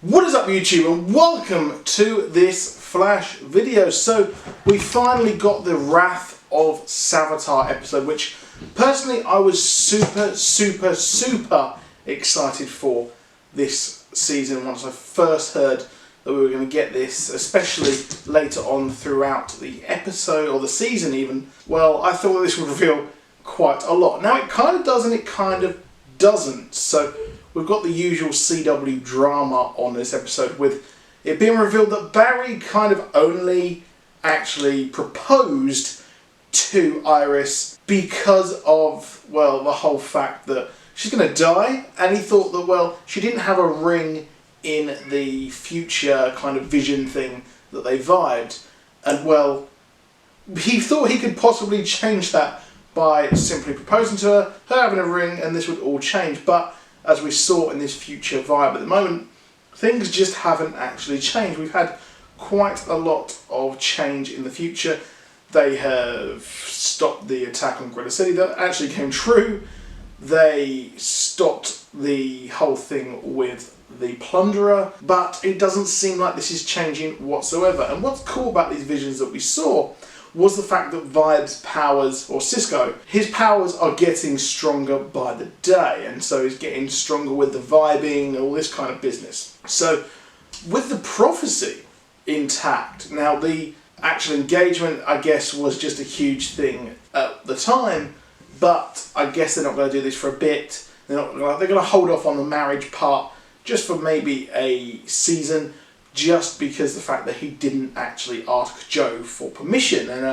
What is up, YouTube, and welcome to this Flash video. So we finally got the Wrath of Savitar episode, which personally I was super excited for this season once I first heard that we were going to get this, especially later on throughout the episode or the season even. Well, I thought this would reveal quite a lot. Now it kind of does and it kind of doesn't. So we've got the usual CW drama on this episode, with it being revealed that Barry kind of only actually proposed to Iris because of, well, the whole fact that she's going to die, and he thought that, well, she didn't have a ring in the future kind of vision thing that they vibed, and, well, he thought he could possibly change that by simply proposing to her having a ring, and this would all change. But as we saw in this future vibe at the moment, things just haven't actually changed. We've had quite a lot of change in the future. They have stopped the attack on Greta City. That actually came true. They stopped the whole thing with the Plunderer, but it doesn't seem like this is changing whatsoever. And what's cool about these visions that we saw was the fact that Vibe's powers, or Cisco, his powers are getting stronger by the day, and so he's getting stronger with the vibing, all this kind of business. So with the prophecy intact, now the actual engagement, I guess, was just a huge thing at the time, but I guess they're not going to do this for a bit. They're going to hold off on the marriage part just for maybe a season, just because the fact that he didn't actually ask Joe for permission. And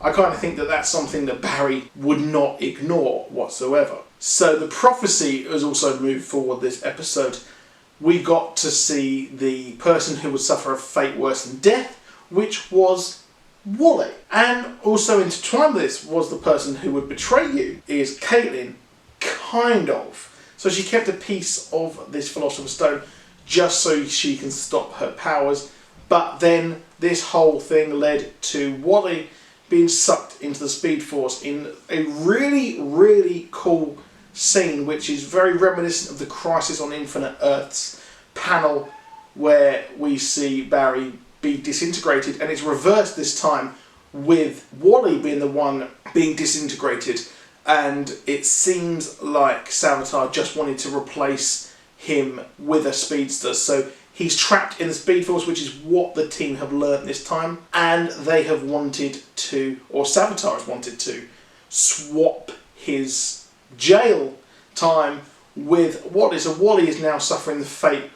I kind of think that that's something that Barry would not ignore whatsoever. So the prophecy has also moved forward this episode. We got to see the person who would suffer a fate worse than death, which was Wally. And also intertwined with this was the person who would betray you, is Caitlin, kind of. So she kept a piece of this Philosopher's Stone just so she can stop her powers. But then this whole thing led to Wally being sucked into the Speed Force in a really cool scene, which is very reminiscent of the Crisis on Infinite Earths panel, where we see Barry be disintegrated, and it's reversed this time with Wally being the one being disintegrated, and it seems like Savitar just wanted to replace him with a speedster. So he's trapped in the Speed Force, which is what the team have learnt this time, and they have wanted to, or Savitar has wanted to, swap his jail time with Wally. So Wally is now suffering the fate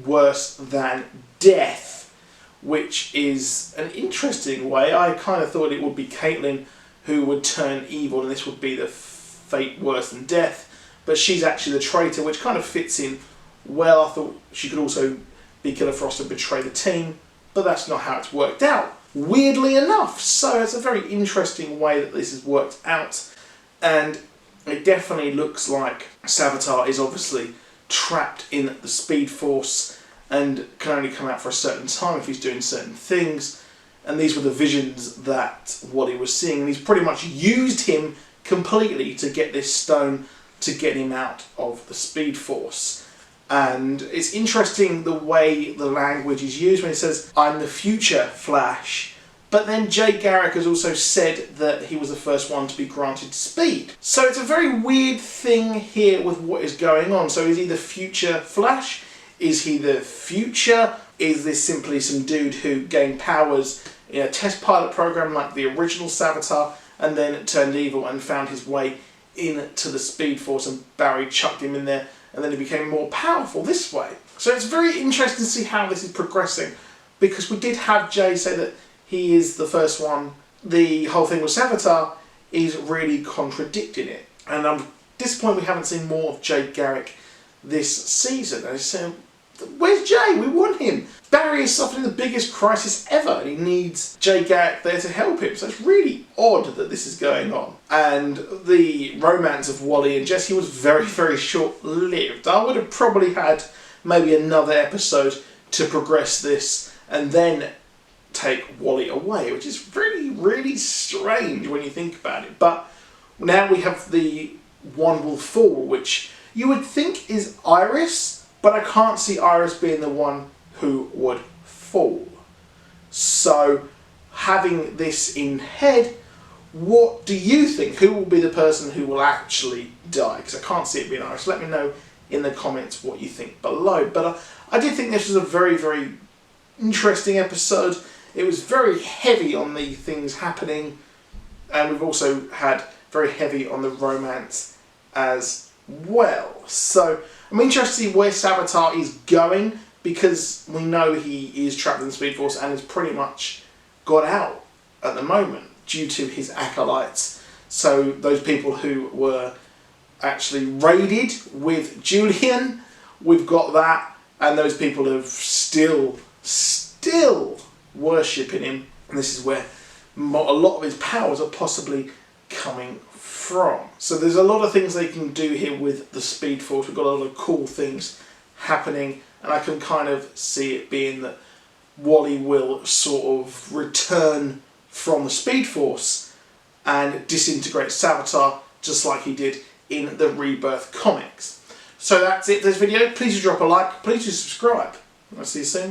worse than death, which is an interesting way. I kind of thought it would be Caitlin who would turn evil, and this would be the fate worse than death, but she's actually the traitor, which kind of fits in well. I thought she could also be Killer Frost and betray the team, but that's not how it's worked out, weirdly enough. So it's a very interesting way that this has worked out, and it definitely looks like Savitar is obviously trapped in the Speed Force and can only come out for a certain time if he's doing certain things. And these were the visions that Wally was seeing, and he's pretty much used him completely to get this stone to get him out of the Speed Force. And it's interesting the way the language is used when he says, "I'm the future Flash," but then Jay Garrick has also said that he was the first one to be granted speed. So it's a very weird thing here with what is going on. So is he the future Flash? Is he the future? Is this simply some dude who gained powers in a test pilot program like the original Savitar, and then turned evil and found his way into the Speed Force, and Barry chucked him in there, and then he became more powerful this way? So it's very interesting to see how this is progressing, because we did have Jay say that he is the first one. The whole thing with Savitar is really contradicting it, and I'm disappointed we haven't seen more of Jay Garrick this season. I say, where's Jay? We want him. Barry is suffering the biggest crisis ever, and he needs Jay Garrick there to help him. So it's really odd that this is going on. And the romance of Wally and Jesse was very short-lived. I would have probably had maybe another episode to progress this and then take Wally away, which is really strange when you think about it. But now we have the One Will Fall, which you would think is Iris, but I can't see Iris being the one who would fall. So, having this in head, what do you think? Who will be the person who will actually die? Because I can't see it being Iris. Let me know in the comments what you think below. But I did think this was a very, very interesting episode. It was very heavy on the things happening, and we've also had very heavy on the romance as well. So I'm interested to see where Savitar is going, because we know he is trapped in the Speed Force and has pretty much got out at the moment due to his acolytes. So those people who were actually raided with Julian, we've got that, and those people are still worshipping him, and this is where a lot of his powers are possibly coming from. So there's a lot of things they can do here with the Speed Force. We've got a lot of cool things happening, and I can kind of see it being that Wally will sort of return from the Speed Force and disintegrate Savitar just like he did in the Rebirth comics. So that's it for this video. Please do drop a like, please do subscribe. I'll see you soon.